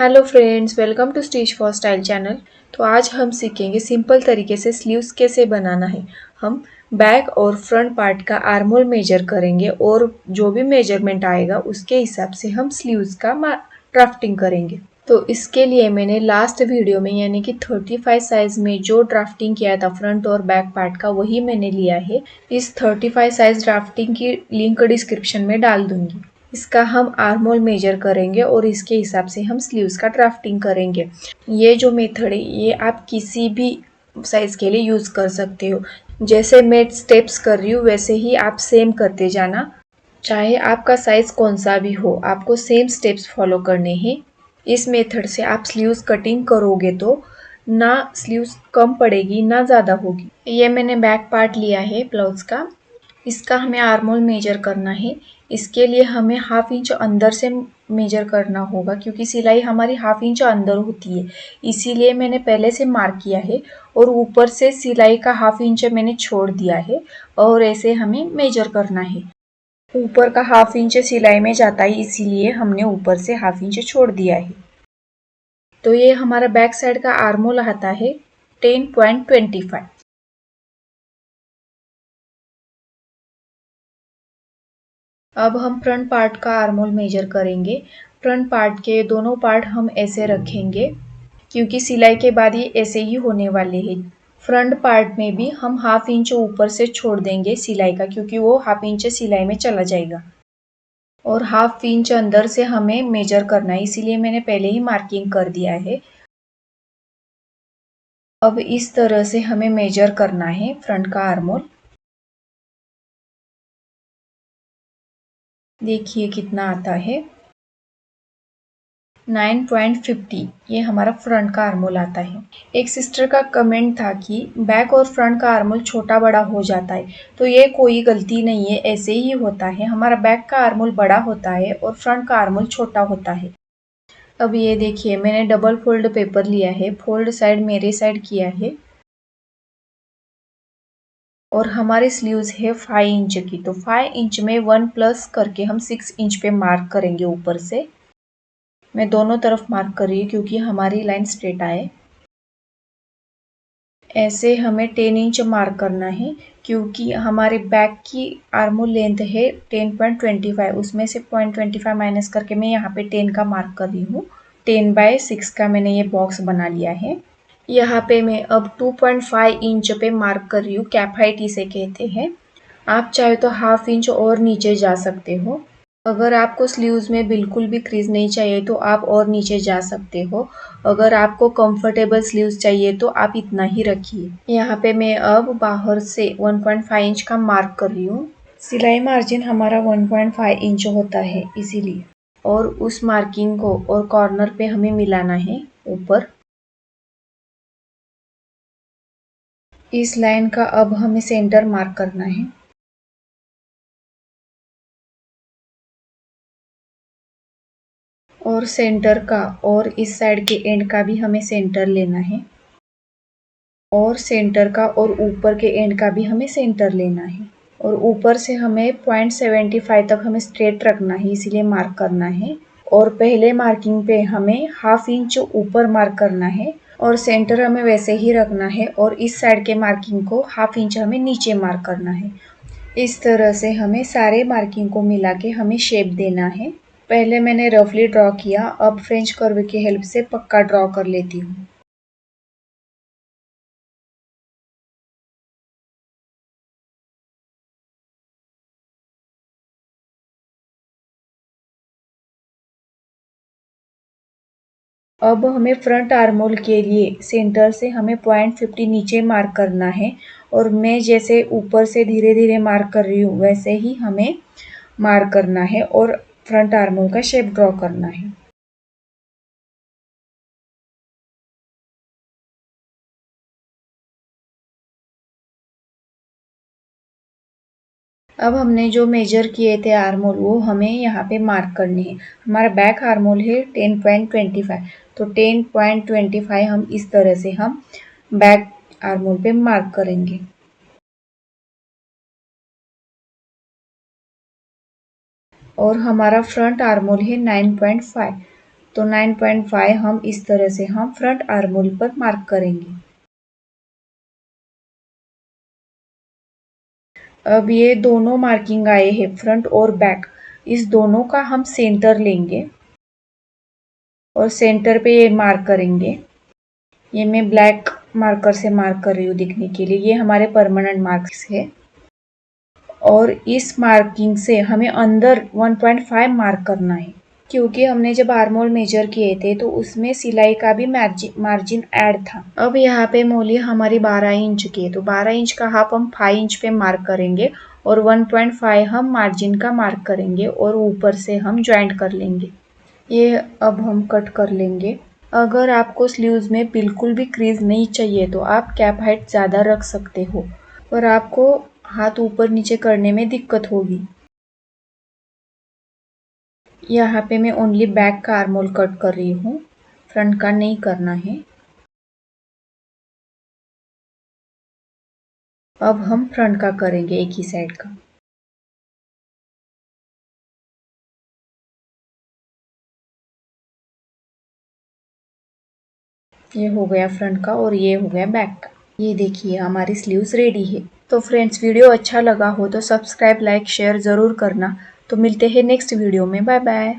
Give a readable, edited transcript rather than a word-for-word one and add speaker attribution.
Speaker 1: Hello friends, welcome to stitch for style channel. तो आज हम सीखेंगे सिंपल तरीके से स्लीव्स कैसे बनाना है। हम बैक और फ्रंट पार्ट का आर्म होल मेजर करेंगे और जो भी मेजरमेंट आएगा उसके हिसाब से हम स्लीव्स का ड्राफ्टिंग करेंगे। तो इसके लिए मैंने लास्ट वीडियो में यानी कि 35 साइज में जो ड्राफ्टिंग किया था फ्रंट और बैक पार्ट का, वही मैंने लिया है। इस 35 साइज ड्राफ्टिंग की लिंक डिस्क्रिप्शन में डाल दूंगी। इसका हम आर्म होल मेजर करेंगे और इसके हिसाब से हम स्लीव्स का ड्राफ्टिंग करेंगे। ये जो मेथड है ये आप किसी भी साइज के लिए यूज कर सकते हो। जैसे मैं स्टेप्स कर रही हूँ वैसे ही आप सेम करते जाना। चाहे आपका साइज कौन सा भी हो, आपको सेम स्टेप्स फॉलो करने हैं। इस मेथड से आप स्लीव्स कटिंग करोगे तो ना स्लीव्स कम पड़ेगी ना ज़्यादा होगी। ये मैंने बैक पार्ट लिया है ब्लाउज का। इसका हमें आर्म होल मेजर करना है। इसके लिए हमें हाफ इंच अंदर से मेजर करना होगा क्योंकि सिलाई हमारी हाफ इंच अंदर होती है। इसीलिए मैंने पहले से मार्क किया है और ऊपर से सिलाई का हाफ इंच मैंने छोड़ दिया है और ऐसे हमें मेजर करना है। ऊपर का हाफ इंच सिलाई में जाता है, इसीलिए हमने ऊपर से हाफ इंच छोड़ दिया है। तो ये हमारा बैक साइड का आर्म होल आता है 10.25। अब हम फ्रंट पार्ट का आर्म होल मेजर करेंगे। फ्रंट पार्ट के दोनों पार्ट हम ऐसे रखेंगे क्योंकि सिलाई के बाद ये ऐसे ही होने वाले हैं। फ्रंट पार्ट में भी हम हाफ इंच ऊपर से छोड़ देंगे सिलाई का क्योंकि वो हाफ इंच सिलाई में चला जाएगा और हाफ इंच अंदर से हमें मेजर करना है, इसीलिए मैंने पहले ही मार्किंग कर दिया है। अब इस तरह से हमें मेजर करना है फ्रंट का आर्म होल। देखिए कितना आता है, 9.50। ये हमारा फ्रंट का आर्म होल आता है। एक सिस्टर का कमेंट था कि बैक और फ्रंट का आर्म होल छोटा बड़ा हो जाता है, तो ये कोई गलती नहीं है, ऐसे ही होता है। हमारा बैक का आर्म होल बड़ा होता है और फ्रंट का आर्म होल छोटा होता है। अब ये देखिए मैंने डबल फोल्ड पेपर लिया है, फोल्ड साइड मेरे साइड किया है और हमारे स्लीव्स है 5 इंच की। तो 5 इंच में 1 प्लस करके हम 6 इंच पे मार्क करेंगे ऊपर से। मैं दोनों तरफ मार्क कर रही हूँ क्योंकि हमारी लाइन स्ट्रेट आए। ऐसे हमें 10 इंच मार्क करना है क्योंकि हमारे बैक की आर्म होल लेंथ है 10.25, उसमें से 0.25 माइनस करके मैं यहाँ पे 10 का मार्क कर रही हूँ। 10/6 का मैंने ये बॉक्स बना लिया है। यहाँ पे मैं अब 2.5 इंच पे मार्क कर रही हूँ, कैप हाइट इसे कहते हैं। आप चाहे तो हाफ इंच और नीचे जा सकते हो। अगर आपको स्लीव्स में बिल्कुल भी क्रीज नहीं चाहिए तो आप और नीचे जा सकते हो। अगर आपको कंफर्टेबल स्लीव्स चाहिए तो आप इतना ही रखिए। यहाँ पे मैं अब बाहर से 1.5 इंच का मार्क कर रही हूँ। सिलाई मार्जिन हमारा 1.5 इंच होता है इसीलिए, और उस मार्किंग को और कॉर्नर पे हमें मिलाना है ऊपर। इस लाइन का अब हमें सेंटर मार्क करना है और सेंटर का और इस साइड के एंड का भी हमें सेंटर लेना है और सेंटर का और ऊपर के एंड का भी हमें सेंटर लेना है। और ऊपर से हमें 0.75 तक हमें स्ट्रेट रखना है, इसीलिए मार्क करना है। और पहले मार्किंग पे हमें हाफ इंच ऊपर मार्क करना है और सेंटर हमें वैसे ही रखना है और इस साइड के मार्किंग को हाफ इंच हमें नीचे मार्क करना है। इस तरह से हमें सारे मार्किंग को मिला के हमें शेप देना है। पहले मैंने रफली ड्रॉ किया, अब फ्रेंच कर्व की हेल्प से पक्का ड्रॉ कर लेती हूँ। अब हमें फ्रंट आर्म होल के लिए सेंटर से हमें 0.50 नीचे मार्क करना है और मैं जैसे ऊपर से धीरे धीरे मार्क कर रही हूँ वैसे ही हमें मार्क करना है और फ्रंट आर्म होल का शेप ड्रॉ करना है। अब हमने जो मेजर किए थे आर्म होल वो हमें यहाँ पे मार्क करने हैं। हमारा बैक आर्म होल है 10.25, तो 10.25 हम इस तरह से हम बैक आर्म होल पे मार्क करेंगे। और हमारा फ्रंट आर्म होल है 9.5, तो 9.5 हम इस तरह से हम फ्रंट आर्म होल पर मार्क करेंगे। अब ये दोनों मार्किंग आए हैं फ्रंट और बैक, इस दोनों का हम सेंटर लेंगे और सेंटर पे ये मार्क करेंगे। ये मैं ब्लैक मार्कर से मार्क कर रही हूँ दिखने के लिए, ये हमारे परमानेंट मार्क्स है। और इस मार्किंग से हमें अंदर 1.5 मार्क करना है, क्योंकि हमने जब आर्म होल मेजर किए थे तो उसमें सिलाई का भी मार्जिन ऐड था। अब यहाँ पे मोली हमारी 12 इंच की है, तो 12 इंच का हाफ हम 5 इंच पे मार्क करेंगे और 1.5 हम मार्जिन का मार्क करेंगे और ऊपर से हम ज्वाइंट कर लेंगे। ये अब हम कट कर लेंगे। अगर आपको स्लीव्स में बिल्कुल भी क्रीज नहीं चाहिए तो आप कैप हाइट ज़्यादा रख सकते हो, पर आपको हाथ ऊपर नीचे करने में दिक्कत होगी। यहाँ पे मैं ओनली बैक का आर्म होल कट कर रही हूँ, फ्रंट का नहीं करना है। अब हम फ्रंट का करेंगे एक ही साइड का। ये हो गया फ्रंट का और ये हो गया बैक का। ये देखिए हमारी स्लीव्स रेडी है। तो फ्रेंड्स, वीडियो अच्छा लगा हो तो सब्सक्राइब, लाइक, शेयर ज़रूर करना। तो मिलते हैं नेक्स्ट वीडियो में। Bye bye.